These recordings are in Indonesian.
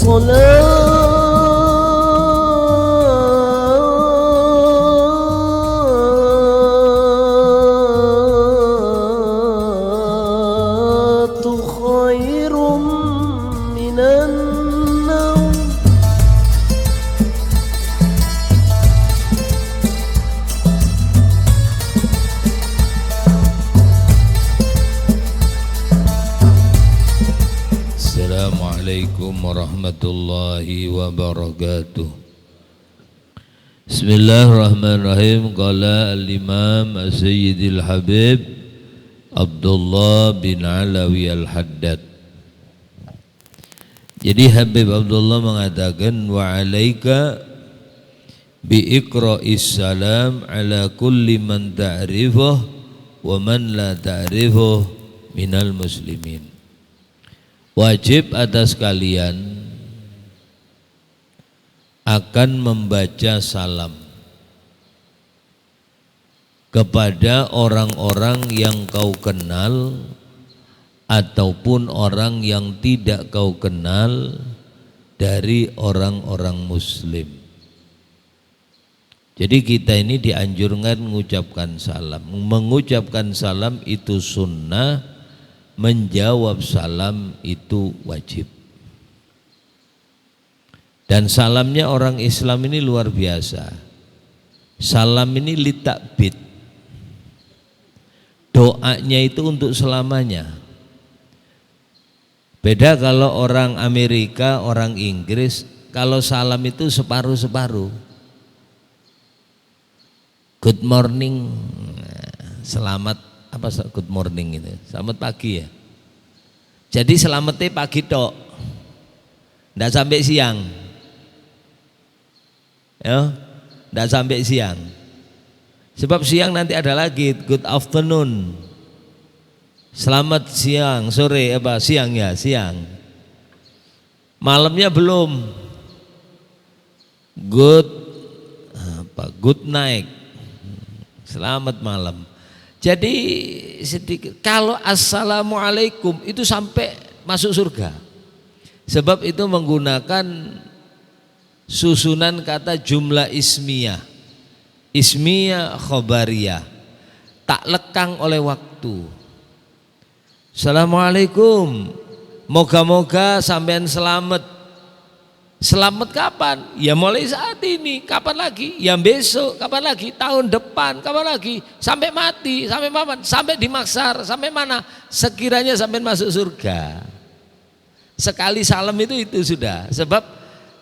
الصلاة خير من النوم. Assalamualaikum warahmatullahi wabarakatuh. Bismillahirrahmanirrahim. Qala al-imam Sayyidil Habib Abdullah bin Alawi al-Haddad. Jadi Habib Abdullah mengatakan wa alaika bi iqra'is salam ala kulli man ta'rifuh wa man la ta'rifuh minal muslimin. Wajib atas kalian akan membaca salam kepada orang-orang yang kau kenal ataupun orang yang tidak kau kenal dari orang-orang muslim. Jadi kita ini dianjurkan mengucapkan salam. Mengucapkan salam itu sunnah, menjawab salam itu wajib. Dan salamnya orang Islam ini luar biasa. Salam ini litakbid, doanya itu untuk selamanya. Beda kalau orang Amerika, orang Inggris, kalau salam itu separuh-separuh. Good morning, selamat apa good morning itu, selamat pagi ya. Jadi selamatnya pagi tok, ndak sampai siang, ya, ndak sampai siang. Sebab siang nanti ada lagi good afternoon, selamat siang, sore apa siang ya siang. Malamnya belum, good night, selamat malam. Jadi sedikit kalau assalamualaikum itu sampai masuk surga. Sebab itu menggunakan susunan kata jumlah ismiyah. Ismiyah khobariyah. Tak lekang oleh waktu. Assalamualaikum. Moga-moga sampean selamat. Selamat kapan? Ya mulai saat ini. Kapan lagi? Ya besok. Kapan lagi? Tahun depan. Kapan lagi? Sampai mati. Sampai mana? Sampai di mahsyar. Sampai mana? Sekiranya sampai masuk surga. Sekali salam itu sudah. Sebab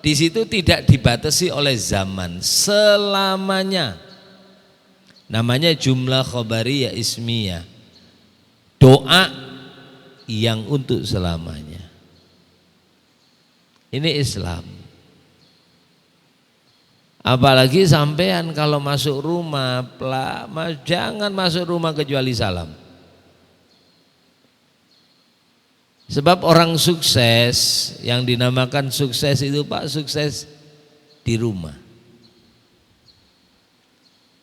di situ tidak dibatasi oleh zaman. Selamanya. Namanya jumlah khobariyah ismiyah. Doa yang untuk selamanya. Ini Islam. Apalagi sampean kalau masuk rumah, jangan masuk rumah kecuali salam. Sebab orang sukses, yang dinamakan sukses itu Pak, sukses di rumah.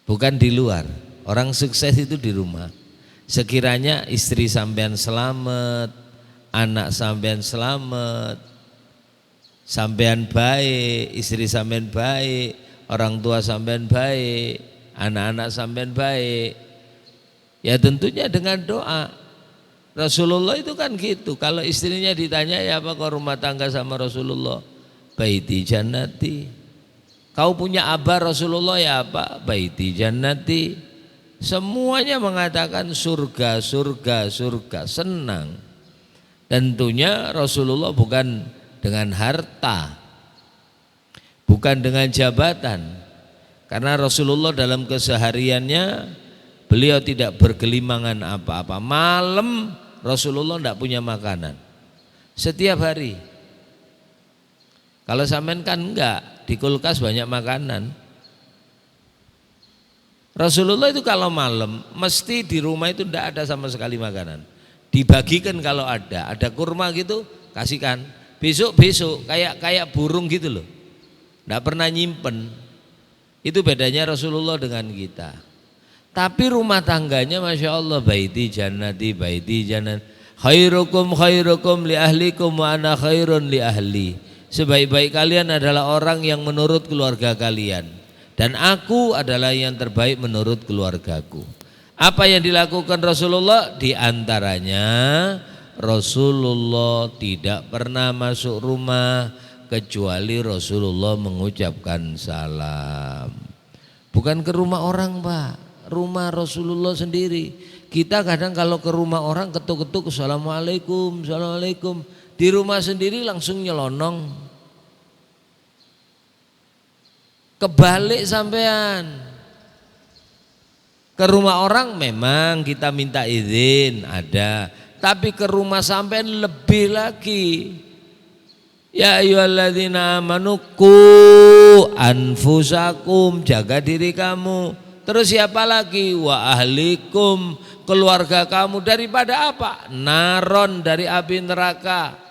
Bukan di luar. Orang sukses itu di rumah. Sekiranya istri sampean selamat, anak sampean selamat, sampean baik, istri sampean baik, orang tua sampean baik, anak-anak sampean baik, ya tentunya dengan doa. Rasulullah itu kan gitu. Kalau istrinya ditanya ya apa kau rumah tangga sama Rasulullah? Baiti jannati. Kau punya abah Rasulullah ya apa? Baiti jannati. Semuanya mengatakan surga, surga, surga. Senang. Tentunya Rasulullah bukan dengan harta, bukan dengan jabatan. Karena Rasulullah dalam kesehariannya beliau tidak bergelimangan apa-apa. Malam Rasulullah tidak punya makanan setiap hari. Kalau sampean kan enggak, di kulkas banyak makanan. Rasulullah itu kalau malam mesti di rumah itu tidak ada sama sekali makanan. Dibagikan kalau ada kurma gitu kasihkan. Besok kayak burung gitu loh. Enggak pernah nyimpen. Itu bedanya Rasulullah dengan kita. Tapi rumah tangganya Masya Allah, baiti jannati, baiti jannat. Khairukum khairukum li ahlikum wa ana khairun li ahli. Sebaik-baik kalian adalah orang yang menurut keluarga kalian, dan aku adalah yang terbaik menurut keluargaku. Apa yang dilakukan Rasulullah? Di antaranya Rasulullah tidak pernah masuk rumah kecuali Rasulullah mengucapkan salam. Bukan ke rumah orang, Pak, rumah Rasulullah sendiri. Kita kadang kalau ke rumah orang ketuk-ketuk assalamualaikum, assalamualaikum. Di rumah sendiri langsung nyelonong. Kebalik sampean. Ke rumah orang memang kita minta izin ada, tapi ke rumah sampean lebih lagi. Ya ayyuhalladzina amanu qu anfusakum, jaga diri kamu. Terus siapa lagi? Wa ahlikum, keluarga kamu daripada apa? Naron, dari api neraka.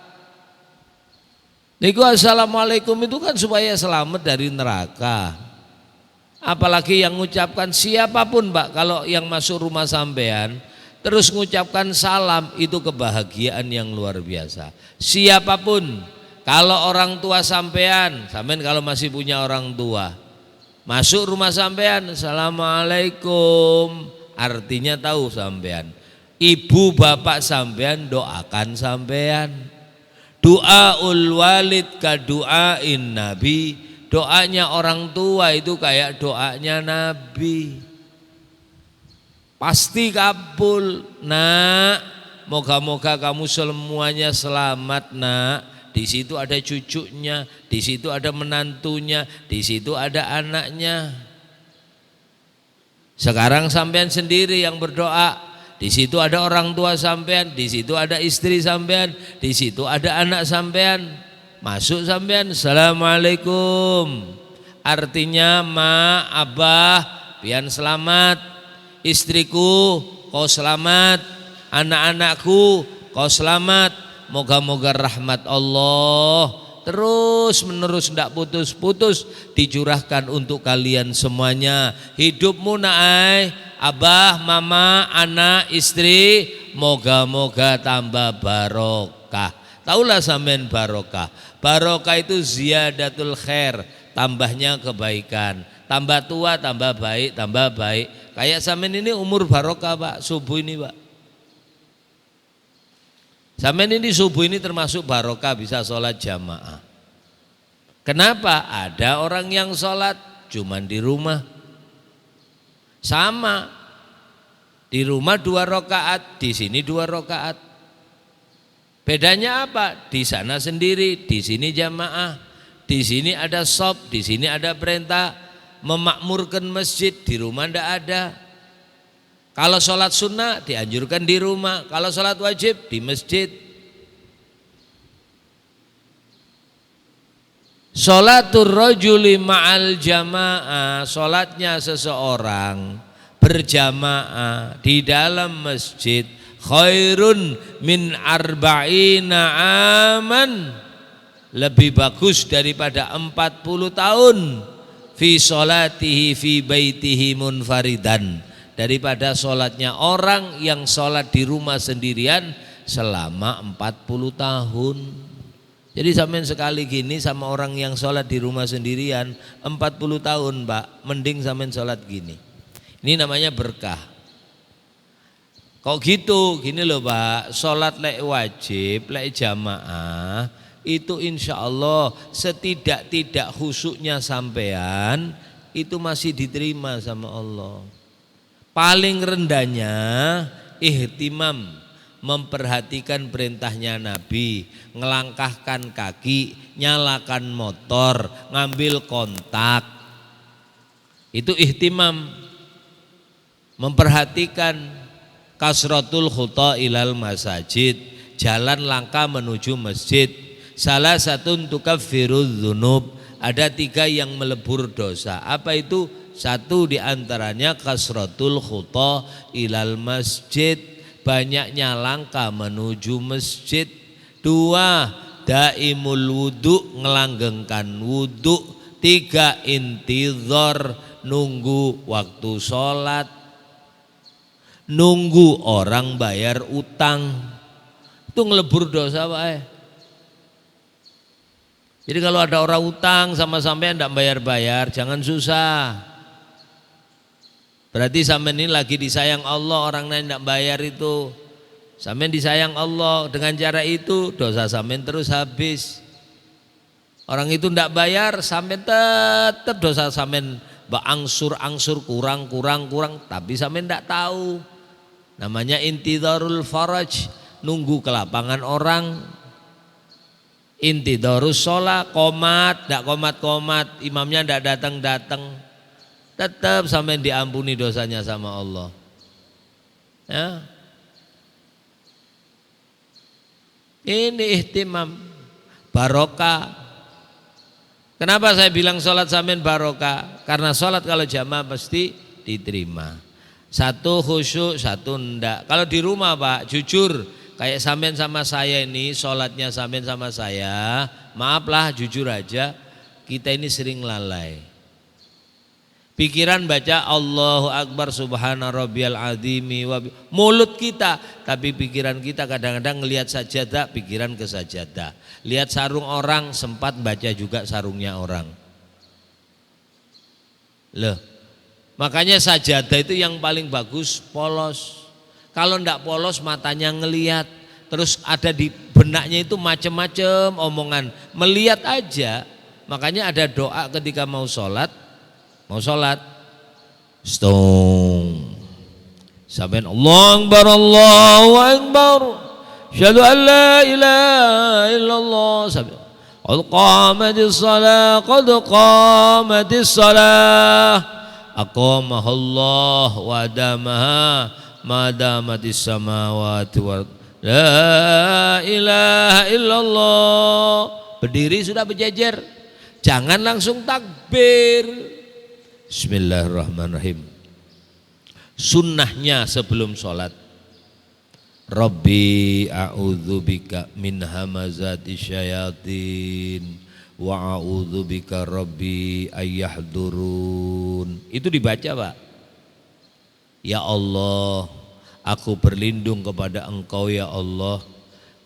Niku assalamualaikum itu kan supaya selamat dari neraka. Apalagi yang mengucapkan siapapun, Pak, kalau yang masuk rumah sampean terus mengucapkan salam, itu kebahagiaan yang luar biasa. Siapapun, kalau orang tua sampean kalau masih punya orang tua, masuk rumah sampean assalamualaikum, artinya tahu sampean. Ibu bapak sampean doakan sampean. Doaul walid ka doain nabi, doanya orang tua itu kayak doanya Nabi. Pasti kabul, nak. Moga-moga kamu semuanya selamat, nak. Di situ ada cucunya, di situ ada menantunya, di situ ada anaknya. Sekarang sampean sendiri yang berdoa. Di situ ada orang tua sampean, di situ ada istri sampean, di situ ada anak sampean. Masuk sampean assalamualaikum, artinya ma, abah, pian selamat, istriku kau selamat, anak-anakku kau selamat. Moga-moga rahmat Allah terus menerus tidak putus-putus dicurahkan untuk kalian semuanya. Hidupmu naai, abah, mama, anak, istri, moga-moga tambah barokah. Taulah sampean barokah. Barokah itu ziyadatul khair, tambahnya kebaikan. Tambah tua tambah baik, tambah baik. Kayak sampean ini umur barokah, Pak, subuh ini, Pak. Sampean ini subuh ini termasuk barokah, bisa sholat jamaah. Kenapa? Ada orang yang sholat cuman di rumah. Sama, di rumah 2 rakaat, di sini 2 rakaat. Bedanya apa? Di sana sendiri, di sini jamaah. Di sini ada shop, di sini ada perintah memakmurkan masjid, di rumah ndak ada. Kalau sholat sunnah dianjurkan di rumah, kalau sholat wajib di masjid. Sholatul rajuli ma'al jamaah, sholatnya seseorang berjamaah di dalam masjid, khairun min arba'ina aman, lebih bagus daripada 40 tahun fi sholatihi fi baitihi munfaridan, daripada sholatnya orang yang sholat di rumah sendirian selama 40 tahun. Jadi sampean sekali gini sama orang yang sholat di rumah sendirian 40 tahun, Pak, mending sampean sholat gini. Ini namanya berkah. Kok gitu? Gini loh, Pak, sholat lek wajib, lek jamaah itu insya Allah setidak-tidak khusyuknya sampean itu masih diterima sama Allah. Paling rendahnya ihtimam, memperhatikan perintahnya Nabi, ngelangkahkan kaki, nyalakan motor, ngambil kontak. Itu ihtimam, memperhatikan kasratul khuta ilal masajid, jalan langkah menuju masjid. Salah satu tukaffirudz dzunub, ada 3 yang melebur dosa. Apa itu? 1 diantaranya kasratul khuta ilal masjid, banyaknya langkah menuju masjid. 2 daimul wudu, ngelanggengkan wudu. 3 intizar, nunggu waktu sholat, nunggu orang bayar utang. Itu ngelebur dosa, Pak. Jadi kalau ada orang utang sama sampean tidak bayar-bayar, jangan susah. Berarti sampean ini lagi disayang Allah, orang lain tidak bayar itu. Sampean disayang Allah, dengan cara itu dosa sampean terus habis. Orang itu tidak bayar, sampean tetap dosa sampean angsur-angsur kurang, tapi sampean tidak tahu. Namanya intidharul faraj, nunggu kelapangan orang. Intidharus sholat, qomat, tidak qomat, imamnya tidak datang, tetap sampean diampuni dosanya sama Allah. Ya. Ini ihtimam, barokah. Kenapa saya bilang sholat sampean barokah? Karena sholat kalau jamaah pasti diterima. Satu khusyuk, satu enggak. Kalau di rumah Pak, jujur, kayak sampean sama saya ini, sholatnya sampean sama saya, maaflah jujur aja, kita ini sering lalai. Pikiran baca Allahu Akbar subhana rabbiyal azimi, mulut kita, tapi pikiran kita kadang-kadang ngelihat sajadah, pikiran ke sajadah. Lihat sarung orang, sempat baca juga sarungnya orang. Loh, makanya sajadah itu yang paling bagus polos. Kalau ndak polos matanya ngelihat, terus ada di benaknya itu macam-macam omongan, melihat aja. Makanya ada doa ketika mau sholat, stong. Sampai Allahu Akbar, syahadu an la ilaha illallah. Sampai qad qamatis salah, aqamahullah wa adamaha madamatis samawati wal la ilaha illallah. Berdiri sudah berjejer, jangan langsung takbir. Bismillahirrahmanirrahim. Sunnahnya sebelum sholat, Rabbi a'udzubika min hamazati syayatin wa a'udzubika Rabbi ayyahdurun. Itu dibaca Pak. Ya Allah, aku berlindung kepada Engkau ya Allah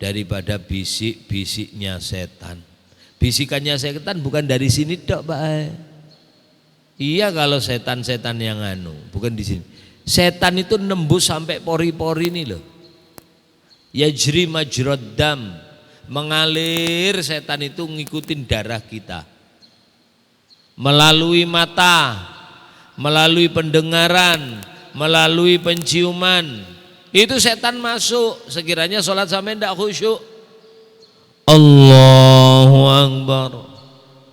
daripada bisik-bisiknya setan. Bisikannya setan bukan dari sini dok Pak. Iya kalau setan-setan yang bukan di sini. Setan itu nembus sampai pori-pori ini loh. Yajri majrad dam, mengalir setan itu ngikutin darah kita. Melalui mata, melalui pendengaran, melalui penciuman. Itu setan masuk, sekiranya sholat sampai tidak khusyuk. Allahu Akbar.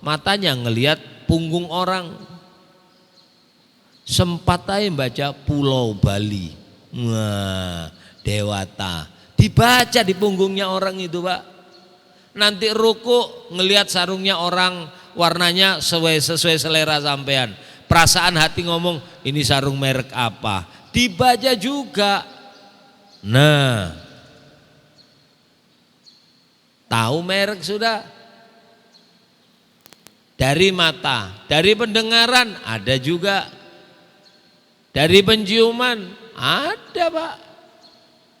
Matanya ngelihat punggung orang. Sempat aja baca Pulau Bali, wah Dewata, dibaca di punggungnya orang itu Pak. Nanti ruku ngelihat sarungnya orang warnanya sesuai selera sampean. Perasaan hati ngomong ini sarung merek apa, dibaca juga. Nah, tahu merek sudah. Dari mata, dari pendengaran ada juga. Dari penciuman ada Pak.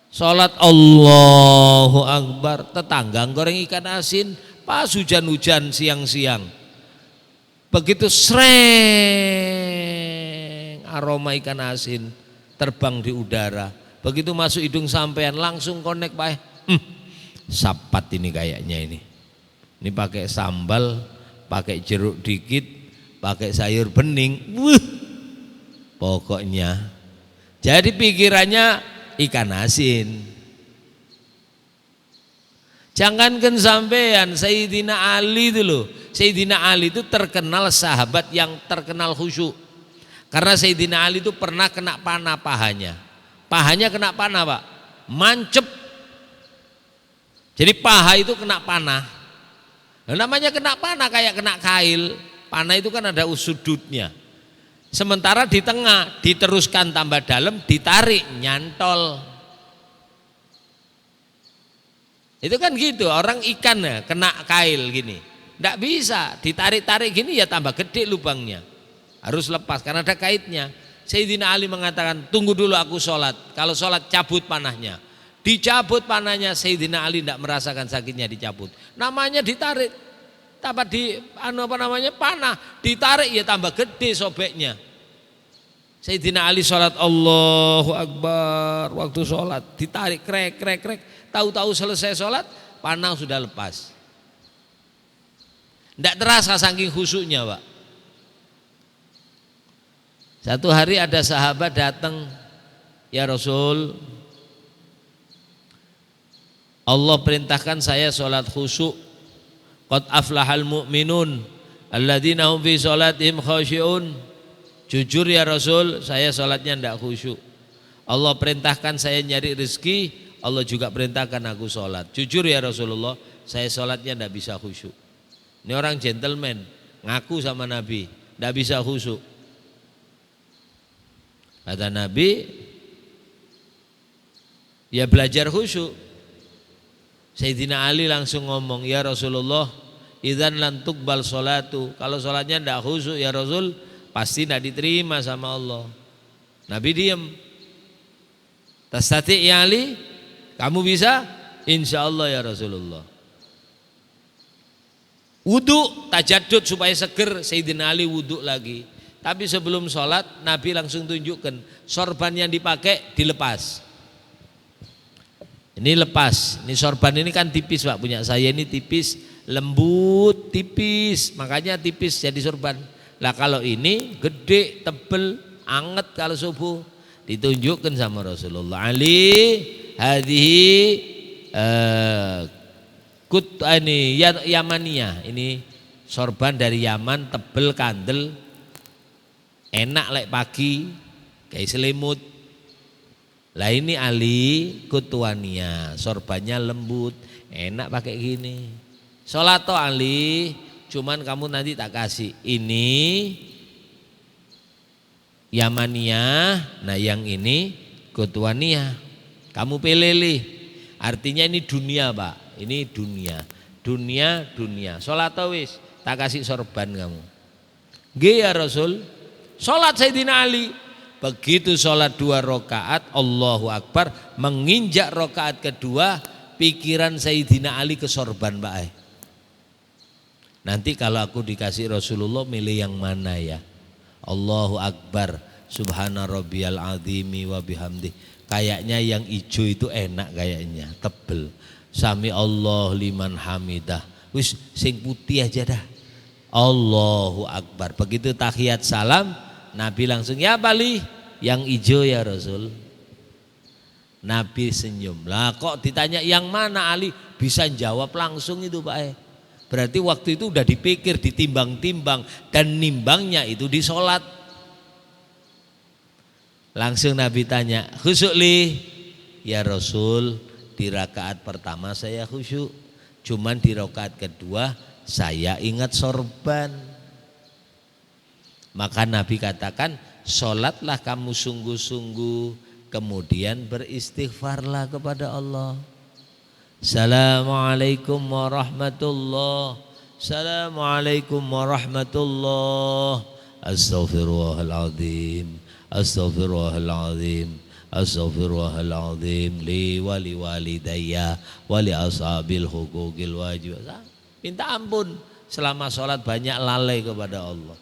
Sholat Allahu Akbar, tetangga goreng ikan asin pas hujan-hujan siang-siang. Begitu sreng aroma ikan asin terbang di udara. Begitu masuk hidung sampean langsung connect Pak. Sapat ini kayaknya ini. Ini pakai sambal, pakai jeruk dikit, pakai sayur bening. Pokoknya jadi pikirannya ikan asin. Jangankan sampean, Sayyidina Ali itu loh. Sayyidina Ali itu terkenal sahabat yang terkenal khusyuk. Karena Sayyidina Ali itu pernah kena panah pahanya. Pahanya kena panah Pak, mancep. Jadi paha itu kena panah. Nah, namanya kena panah kayak kena kail. Panah itu kan ada sudutnya. Sementara di tengah diteruskan tambah dalam, ditarik nyantol. Itu kan gitu, orang ikan ya kena kail gini. Enggak bisa, ditarik-tarik gini ya tambah gede lubangnya. Harus lepas karena ada kaitnya. Sayyidina Ali mengatakan, tunggu dulu aku sholat. Kalau sholat cabut panahnya. Dicabut panahnya, Sayyidina Ali tidak merasakan sakitnya dicabut. Namanya ditarik. Tanpa di panah, ditarik ya tambah gede sobeknya. Sayyidina Ali sholat Allahu Akbar, waktu sholat ditarik krek, tahu-tahu selesai sholat panah sudah lepas. Tidak terasa saking khusyuknya, Pak. Satu hari ada sahabat datang, ya Rasul, Allah perintahkan saya sholat khusyuk. Qad aflahal mu'minun alladzina hum fi sholatihim khashi'un. Jujur ya Rasul, saya sholatnya tidak khusyuk. Allah perintahkan saya nyari rezeki, Allah juga perintahkan aku sholat. Jujur ya Rasulullah, saya sholatnya tidak bisa khusyuk. Ini orang gentleman, ngaku sama Nabi, tidak bisa khusyuk. Kata Nabi, ya belajar khusyuk. Sayyidina Ali langsung ngomong, ya Rasulullah, idzan lan tuqbal sholatu. Kalau sholatnya tidak khusyuk ya Rasul, pasti tidak diterima sama Allah. Nabi diam. Tastati ya Ali, kamu bisa? Insya Allah ya Rasulullah. Wudu, tajaddud supaya seger. Sayyidina Ali wudu lagi. Tapi sebelum sholat Nabi langsung tunjukkan sorban yang dipakai dilepas. Ini lepas, ini sorban ini kan tipis Pak, punya saya ini tipis, lembut, tipis, makanya tipis jadi sorban. Lah kalau ini gede, tebel, anget kalau subuh, ditunjukkan sama Rasulullah. Ali, hadhihi ini Yamaniyah, ini sorban dari Yaman, tebel, kandel, enak lek pagi, kayak selimut. Lah ini Ali kutuania, sorbannya lembut, enak pakai gini. Sholat toh Ali, cuman kamu nanti tak kasih. Ini Yamaniyah, nah yang ini kutuania. Kamu pilih. Artinya ini dunia Pak, ini dunia. Dunia. Sholat toh wis, tak kasih sorban kamu. Nggih ya Rasul. Sholat Sayyidina Ali. Begitu sholat 2 rakaat, Allahu Akbar, menginjak rakaat kedua, pikiran Sayyidina Ali ke sorban Pak. Nanti kalau aku dikasih Rasulullah milih yang mana ya? Allahu Akbar, subhana rabbiyal azimi wa bihamdi. Kayaknya yang hijau itu enak kayaknya, tebel. Sami Allah liman hamidah. Wis sing putih aja dah. Allahu Akbar. Begitu tahiyat salam, Nabi langsung, ya Bali, yang hijau ya Rasul. Nabi senyum. Lah kok ditanya yang mana Ali, bisa jawab langsung itu Pak. Berarti waktu itu udah dipikir, ditimbang-timbang, dan nimbangnya itu di sholat. Langsung Nabi tanya, khusyuk li? Ya Rasul, di rakaat pertama saya khusyuk, cuman di rakaat kedua saya ingat sorban. Maka Nabi katakan, sholatlah kamu sungguh-sungguh, kemudian beristighfarlah kepada Allah. Assalamualaikum warahmatullahi. Assalamualaikum warahmatullahi. Astaghfirullahaladzim. Astaghfirullahaladzim. Astaghfirullahaladzim li wali walidayya wali ashabil hukukil wajib. Minta ampun selama sholat banyak lalai kepada Allah.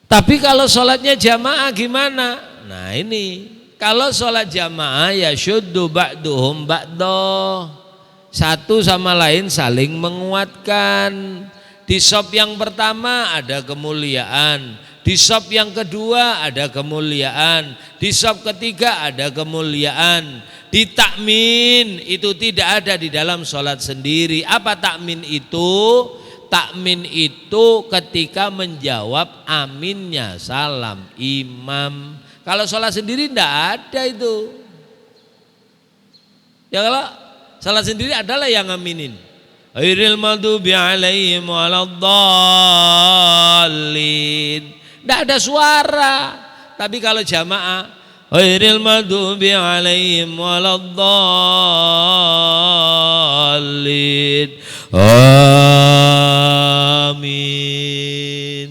Tapi kalau sholatnya jamaah gimana? Nah ini, kalau sholat jamaah ya syuddu ba'duhum ba'do, satu sama lain saling menguatkan. Di shop yang pertama ada kemuliaan, di shop yang kedua ada kemuliaan, di shop ketiga ada kemuliaan. Di takmin itu tidak ada di dalam sholat sendiri. Apa takmin itu? Takmin itu ketika menjawab aminnya salam imam. Kalau sholat sendiri tidak ada itu. Ya kalau sholat sendiri adalah yang aminin. Ghairil maghdubi alaihim waladdallin. Tidak ada suara. Tapi kalau jamaah, ghairil maghdubi alaihim waladdallin. Amin.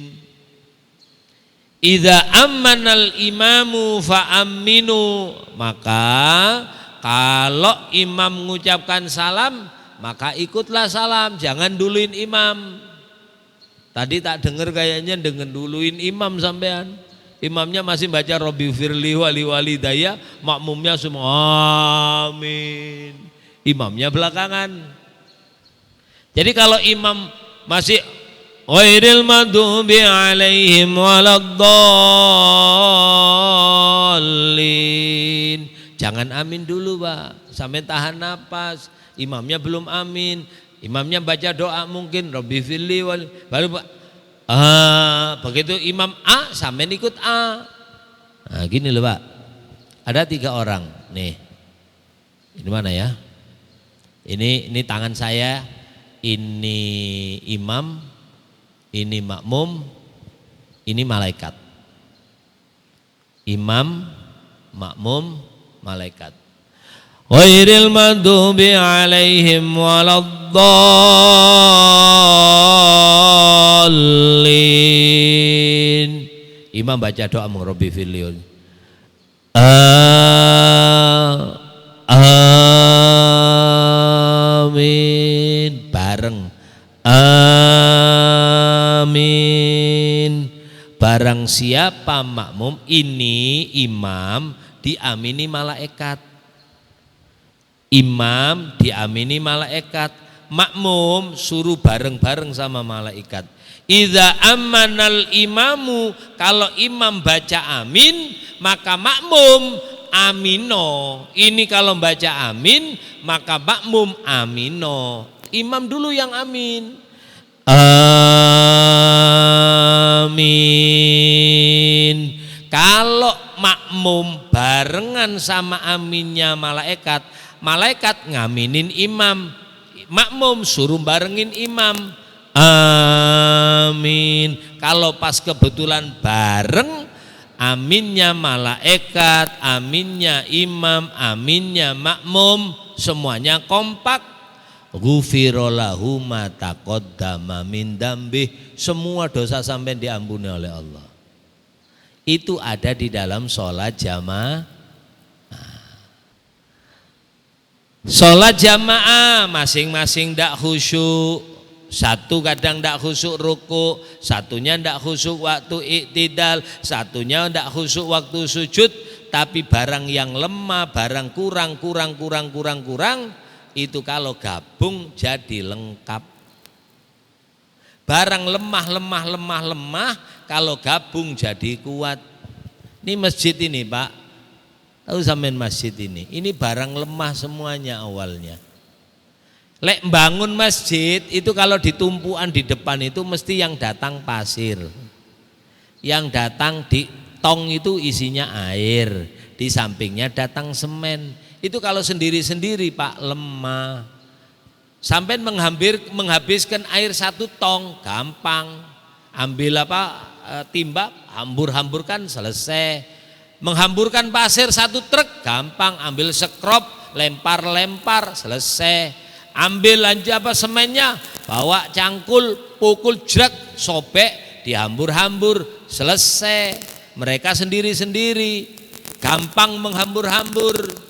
Idza ammanal imamu fa aminu. Maka kalau imam mengucapkan salam, maka ikutlah salam, jangan duluin imam. Tadi tak dengar kayaknya dengan duluin imam sampean. Imamnya masih baca Robbi firli wali walidayya, makmumnya semua amin. Imamnya belakangan. Jadi kalau imam masih ghairil maghdubi alaihim waladdallin, jangan amin dulu Pak, sampai tahan napas. Imamnya belum amin, imamnya baca doa mungkin Robbi firli wali, baru Pak begitu imam A sampai ikut A. Nah gini loh Pak, ada 3 orang nih, ini mana ya, ini tangan saya, ini imam, ini makmum, ini malaikat. Imam, makmum, malaikat. Ghairil maghdubi alaihim waladdallin. Imam baca doa Rabbi firli amin, bareng amin. Barang siapa makmum, ini imam diamini malaikat. Imam diamini malaikat, makmum suruh bareng-bareng sama malaikat. Idza amanal imamu, kalau imam baca amin maka makmum amino. Ini kalau baca amin maka makmum amino. Imam dulu yang amin. Amin. Kalau makmum barengan sama aminnya malaikat, malaikat ngaminin imam, makmum suruh barengin imam. Amin. Kalau pas kebetulan bareng, aminnya malaikat, aminnya imam, aminnya makmum, semuanya kompak. Ghufira lahu ma taqaddama min dzambih, semua dosa sampai diampuni oleh Allah. Itu ada di dalam sholat jamaah. Sholat jamaah masing-masing ndak khusyuk, satu kadang ndak khusyuk ruku, satunya ndak khusyuk waktu iktidal, satunya ndak khusyuk waktu sujud. Tapi barang yang lemah, barang kurang, itu kalau gabung jadi lengkap. Barang lemah, kalau gabung jadi kuat. Ini masjid ini Pak, tahu sampean masjid ini barang lemah semuanya awalnya. Lek bangun masjid itu kalau ditumpuan di depan itu mesti yang datang pasir, yang datang di tong itu isinya air, di sampingnya datang semen. Itu kalau sendiri-sendiri Pak lemah. Sampai menghabiskan air 1 tong gampang. Ambil timba, hambur-hamburkan selesai. Menghamburkan pasir 1 truk gampang, ambil sekrop, lempar-lempar selesai. Ambil semennya, bawa cangkul, pukul jrak, sobek, dihambur-hambur selesai. Mereka sendiri-sendiri gampang menghambur-hambur.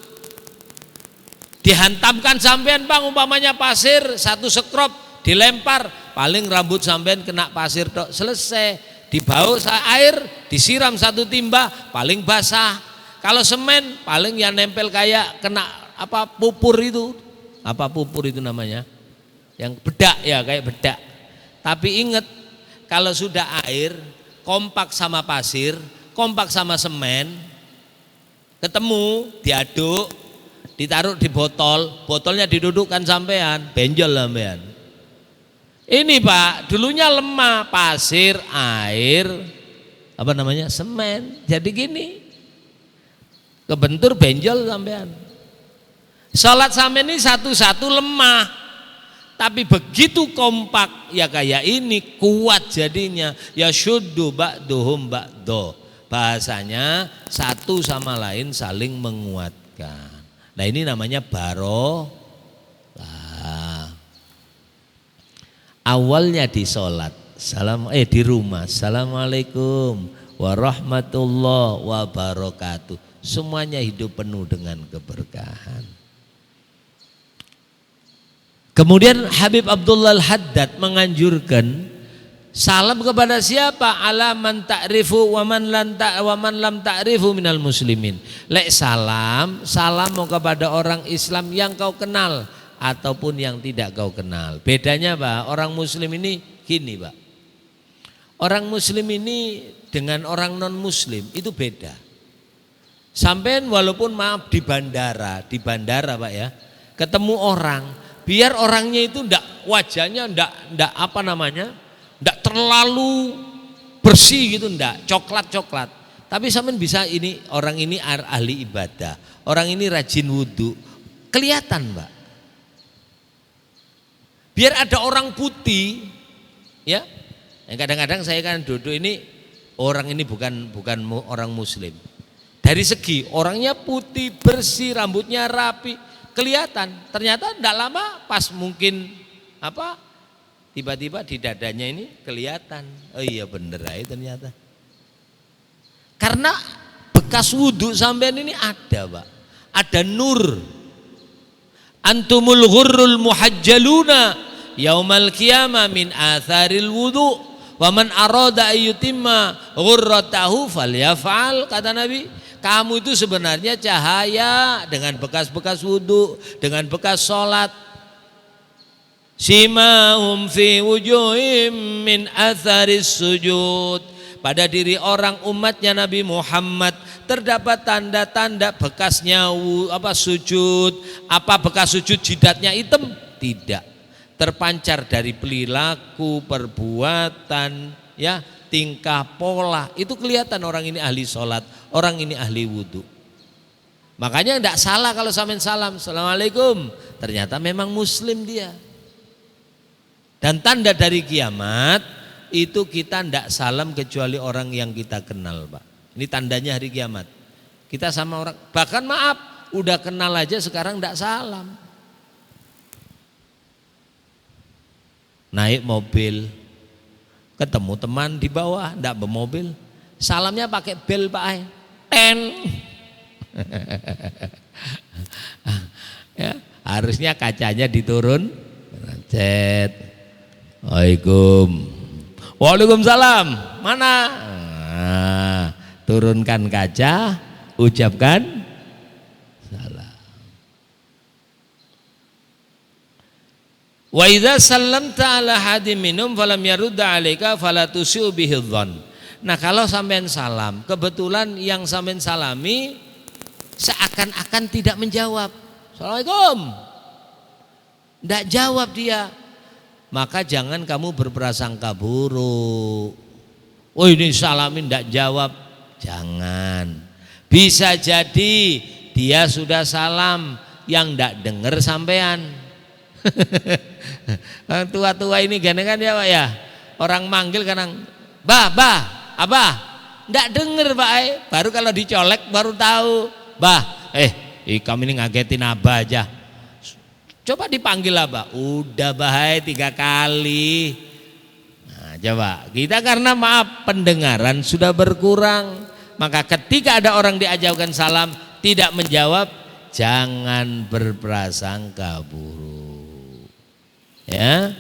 Dihantamkan sampean Bang, umpamanya pasir 1 sekrop dilempar, paling rambut sampean kena pasir tok, selesai. Dibawa air, disiram 1 timba, paling basah. Kalau semen paling yang nempel kayak kena pupur itu. Apa pupur itu namanya? Yang bedak ya, kayak bedak. Tapi ingat, kalau sudah air kompak sama pasir, kompak sama semen, ketemu diaduk, ditaruh di botol, botolnya didudukkan sampean, benjol sampean. Ini Pak, dulunya lemah, pasir, air, semen. Jadi gini, kebentur benjol sampean. Salat sampean ini satu-satu lemah, tapi begitu kompak ya kayak ini, kuat jadinya. Ya syuddu ba'duhum ba'do. Bahasanya satu sama lain saling menguatkan. Nah ini namanya barokah. Awalnya di sholat, di rumah, assalamualaikum warahmatullahi wabarakatuh. Semuanya hidup penuh dengan keberkahan. Kemudian Habib Abdullah Al-Haddad menganjurkan salam kepada siapa? Ala man ta'rifu wa man lam ta'rifu minal muslimin. Lek salam mau kepada orang Islam yang kau kenal ataupun yang tidak kau kenal. Bedanya Pak, orang muslim ini gini Pak. Orang muslim ini dengan orang non muslim itu beda. Sampean walaupun maaf di bandara Pak ya, ketemu orang, biar orangnya itu wajahnya ndak apa namanya? Nggak terlalu bersih gitu, nggak coklat. Tapi sampean bisa ini orang ini ahli ibadah, orang ini rajin wudhu, kelihatan Mbak. Biar ada orang putih, ya. Yang kadang-kadang saya kan duduk ini orang ini bukan orang Muslim. Dari segi orangnya putih, bersih, rambutnya rapi, kelihatan. Ternyata nggak lama pas mungkin apa? Tiba-tiba di dadanya ini kelihatan. Oh iya bener aja ternyata. Karena bekas wudhu sampean ini ada Pak. Ada nur. Antumul ghurrul muhajjaluna yaumal qiyamah min atharil wudhu. Wa man arada ayyutimma ghurratahu falyaf'al, kata Nabi. Kamu itu sebenarnya cahaya dengan bekas-bekas wudhu, dengan bekas sholat. Simahum fi wujuhim min atharis sujud. Pada diri orang umatnya Nabi Muhammad terdapat tanda-tanda bekasnya sujud. Apa bekas sujud jidatnya hitam? Tidak. Terpancar dari perilaku, perbuatan, ya, tingkah, pola. Itu kelihatan orang ini ahli sholat, orang ini ahli wudhu. Makanya tidak salah kalau sampean salam, Assalamualaikum. Ternyata memang muslim dia. Dan tanda dari kiamat itu kita tidak salam kecuali orang yang kita kenal Pak. Ini tandanya hari kiamat. Kita sama orang, bahkan maaf, udah kenal aja sekarang tidak salam. Naik mobil, ketemu teman di bawah, tidak bermobil, salamnya pakai bel Pak. Ten. Ya, harusnya kacanya diturun, cet. Waalaikumsalam. Mana? Nah, turunkan kaca, ucapkan salam. Wa idza sallamta ala hadim minum falam yarudda alaika fala tusiu bihi dzan. Nah, kalau sampean salam, kebetulan yang sampean salami seakan-akan tidak menjawab. Assalamualaikum. Tidak jawab dia. Maka jangan kamu berprasangka buruk. Oh ini salamin tidak jawab. Jangan. Bisa jadi dia sudah salam yang tidak dengar sampean. Tua-tua ini gini kan ya Pak ya. Orang manggil kadang, abah. Tidak dengar Pak. Baru kalau dicolek baru tahu. Kamu ini ngagetin abah aja. Coba dipanggil Abah, udah bahaya 3 kali. Nah, coba kita karena maaf pendengaran sudah berkurang, maka ketika ada orang diajarkan salam tidak menjawab, jangan berprasangka buruk. Ya.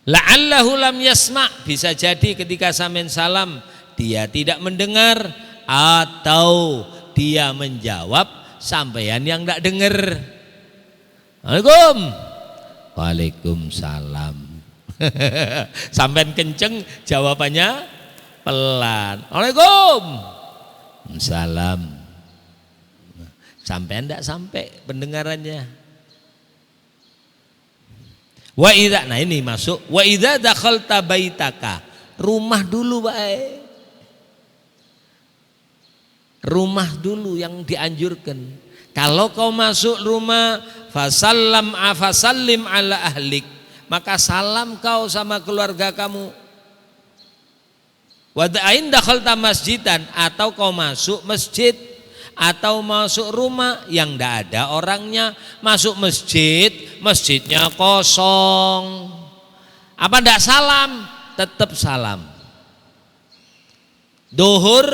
La'allahu lam yasma', bisa jadi ketika sampean salam dia tidak mendengar atau dia menjawab sampean yang tidak dengar. Waalaikumsalam. Sampean kenceng jawabannya pelan. Waalaikumsalam. Sampean enggak sampai pendengarannya. Wa idza, nah ini masuk. Wa idza dakhalta baitaka. Rumah dulu baik. Rumah dulu yang dianjurkan. Kalau kau masuk rumah, fasallim ala ahlik, maka salam kau sama keluarga kamu. Wada'in dakhalta masjidan, atau kau masuk masjid atau masuk rumah yang tidak ada orangnya, masuk masjid, masjidnya kosong. Apa tidak salam? Tetap salam. Duhur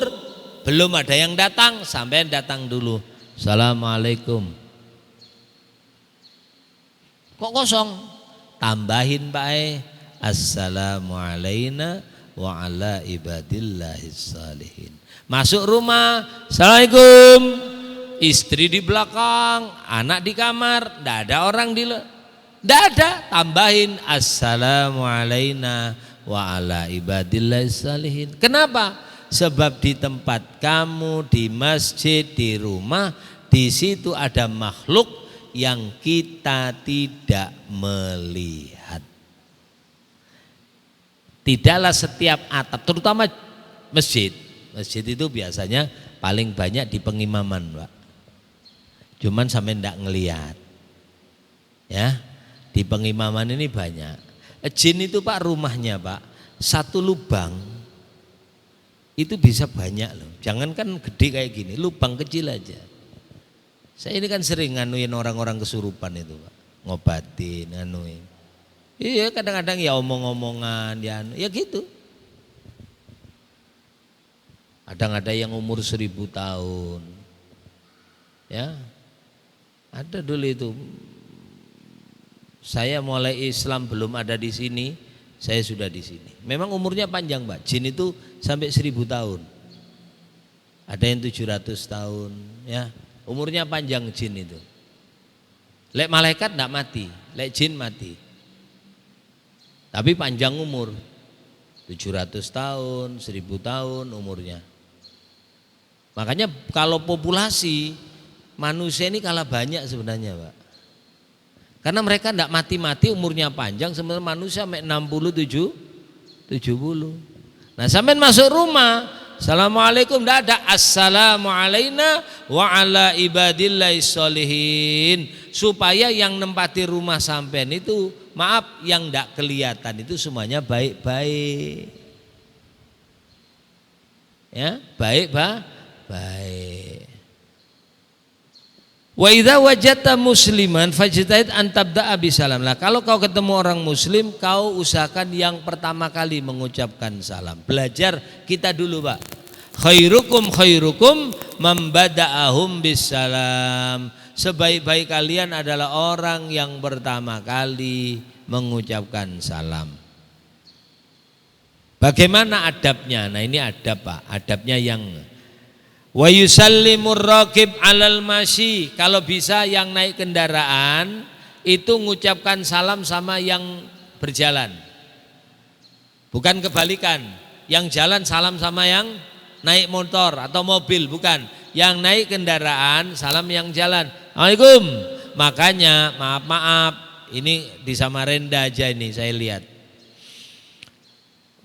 belum ada yang datang, sampai datang dulu. Assalamualaikum. Kok kosong? Tambahin Pak, assalamu alaina wa ala ibadillahis salihin. Masuk rumah, assalamualaikum. Istri di belakang, anak di kamar, tidak ada orang di luar. Tidak ada, tambahin assalamu alaina wa ala ibadillahis salihin. Kenapa? Sebab di tempat kamu, di masjid, di rumah, di situ ada makhluk yang kita tidak melihat. Tidaklah setiap atap, terutama masjid. Masjid itu biasanya paling banyak di pengimaman, Pak. Cuman sampai ndak ngelihat. Ya, di pengimaman ini banyak. Jin itu Pak, rumahnya Pak, satu lubang itu bisa banyak loh. Jangankan gede kayak gini, lubang kecil aja. Saya ini kan sering nganuin orang-orang kesurupan itu Pak, ngobatin, nganuin. Iya, kadang-kadang ya omong-omongan, ya gitu. Kadang ada yang umur 1000 tahun, ya. Ada dulu itu. Saya mulai Islam belum ada di sini, saya sudah di sini. Memang umurnya panjang Pak, jin itu sampai 1000 tahun. Ada yang 700 tahun, ya. Umurnya panjang jin itu. Lek malaikat enggak mati, lek jin mati. Tapi panjang umur. 700 tahun, 1000 tahun umurnya. Makanya kalau populasi manusia ini kalah banyak sebenarnya Pak. Karena mereka enggak mati-mati, umurnya panjang, sebenarnya manusia sampai 60, 70. Nah, sampai masuk rumah, assalamualaikum, enggak ada assalamu alaina wa ala ibadillahis sholihin. Supaya yang nempati rumah sampean itu, maaf, yang enggak kelihatan itu semuanya baik-baik. Ya, baik Pak, baik. Wa idza wajadta musliman fajtahid an tabda'a bisalam. Lah kalau kau ketemu orang muslim, kau usahakan yang pertama kali mengucapkan salam. Belajar kita dulu, Pak. Khairukum mambada'ahum bisalam. Sebaik-baik kalian adalah orang yang pertama kali mengucapkan salam. Bagaimana adabnya? Nah, ini adab, Pak. Adabnya yang wa yusallimur raqib alal masyi. Kalau bisa yang naik kendaraan itu mengucapkan salam sama yang berjalan. Bukan kebalikan. Yang jalan salam sama yang naik motor atau mobil, bukan. Yang naik kendaraan salam yang jalan. Assalamualaikum. Makanya maaf, ini di Samarinda aja ini saya lihat.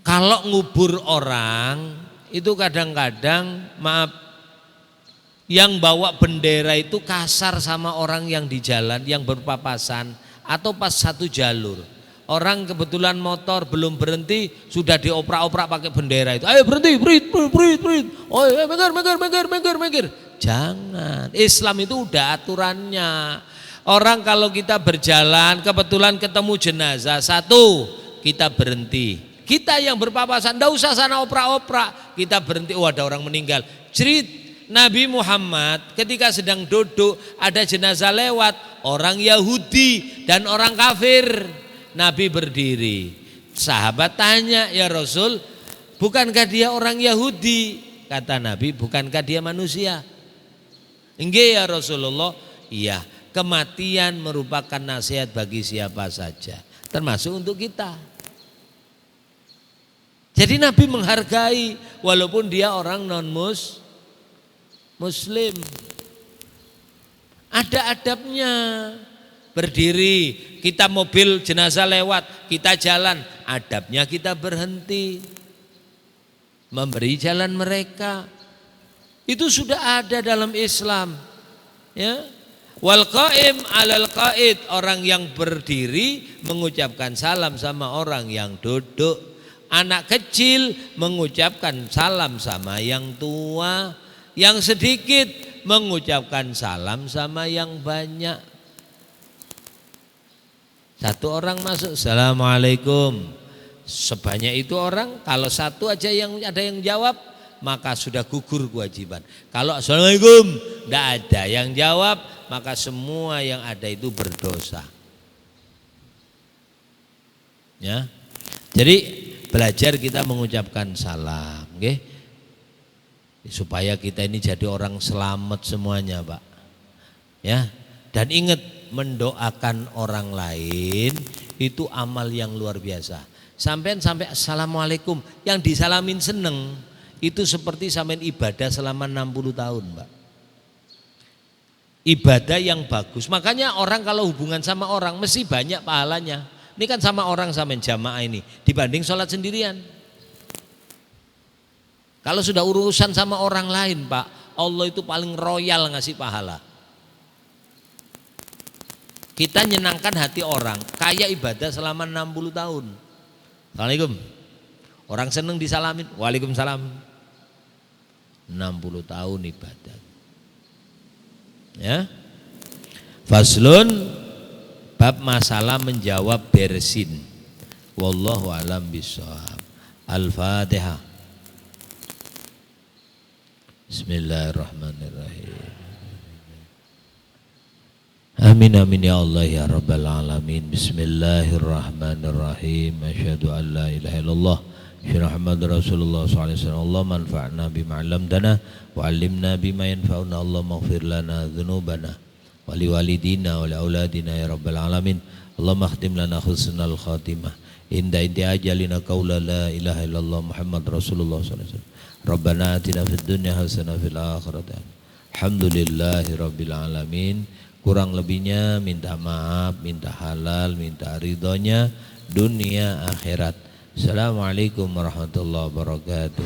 Kalau ngubur orang itu kadang-kadang maaf, yang bawa bendera itu kasar sama orang yang di jalan, yang berpapasan atau pas satu jalur. Orang kebetulan motor belum berhenti sudah dioprak-oprak pakai bendera itu. Ayo berhenti, berit. Oh, mengger. Jangan. Islam itu udah aturannya. Orang kalau kita berjalan kebetulan ketemu jenazah satu, kita berhenti. Kita yang berpapasan enggak usah sana oprak-oprak. Kita berhenti, oh ada orang meninggal. Cerit. Nabi Muhammad ketika sedang duduk ada jenazah lewat, orang Yahudi dan orang kafir. Nabi berdiri. Sahabat tanya, ya Rasul, bukankah dia orang Yahudi? Kata Nabi, bukankah dia manusia? Enggak ya Rasulullah. Iya, kematian merupakan nasihat bagi siapa saja, termasuk untuk kita. Jadi Nabi menghargai walaupun dia orang non-muslim. Ada adabnya. Berdiri, kita mobil jenazah lewat, kita jalan, adabnya kita berhenti. Memberi jalan mereka. Itu sudah ada dalam Islam. Ya. Wal qaim 'alal qaid, orang yang berdiri mengucapkan salam sama orang yang duduk. Anak kecil mengucapkan salam sama yang tua. Yang sedikit mengucapkan salam sama yang banyak. Satu orang masuk, assalamualaikum. Sebanyak itu orang, kalau satu aja yang ada yang jawab, maka sudah gugur kewajiban. Kalau assalamualaikum, tidak ada yang jawab, maka semua yang ada itu berdosa. Ya. Jadi belajar kita mengucapkan salam, okay? Supaya kita ini jadi orang selamat semuanya, Pak. Ya. Dan ingat, mendoakan orang lain itu amal yang luar biasa. Sampai assalamualaikum, yang disalamin seneng, itu seperti sampean ibadah selama 60 tahun, Pak. Ibadah yang bagus. Makanya orang kalau hubungan sama orang mesti banyak pahalanya. Ini kan sama orang sampean jamaah ini dibanding sholat sendirian. Kalau sudah urusan sama orang lain, Pak, Allah itu paling royal ngasih pahala. Kita nyenangkan hati orang, kayak ibadah selama 60 tahun. Assalamualaikum. Orang seneng disalamin, waalaikumsalam. 60 tahun ibadah. Ya. Faslun, bab masalah menjawab bersin. Wallahu alam bishawab. Al-Fatihah. Bismillahirrahmanirrahim. Amin amin ya Allah ya Rabbal alamin. Bismillahirrahmanirrahim. Asyhadu an la ilaha illallah asyhadu Muhammadar Rasulullah sallallahu alaihi wasallam. Allah manfa'na bima 'allamtana wa 'allimna bima yanfa'una. Allah maghfir lana dzunubana wa liwalidina wa liauladina ya Rabbal alamin. Allah makhtim lana husnal khatimah. Inda ajalina qaula la ilaha illallah Muhammad Rasulullah sallallahu alaihi wasallam. Rabbana atina fid dunya hasanah fil akhirati. Alhamdulillahi rabbil alamin. Kurang lebihnya minta maaf, minta halal, minta ridhonya dunia akhirat. Assalamualaikum warahmatullahi wabarakatuh.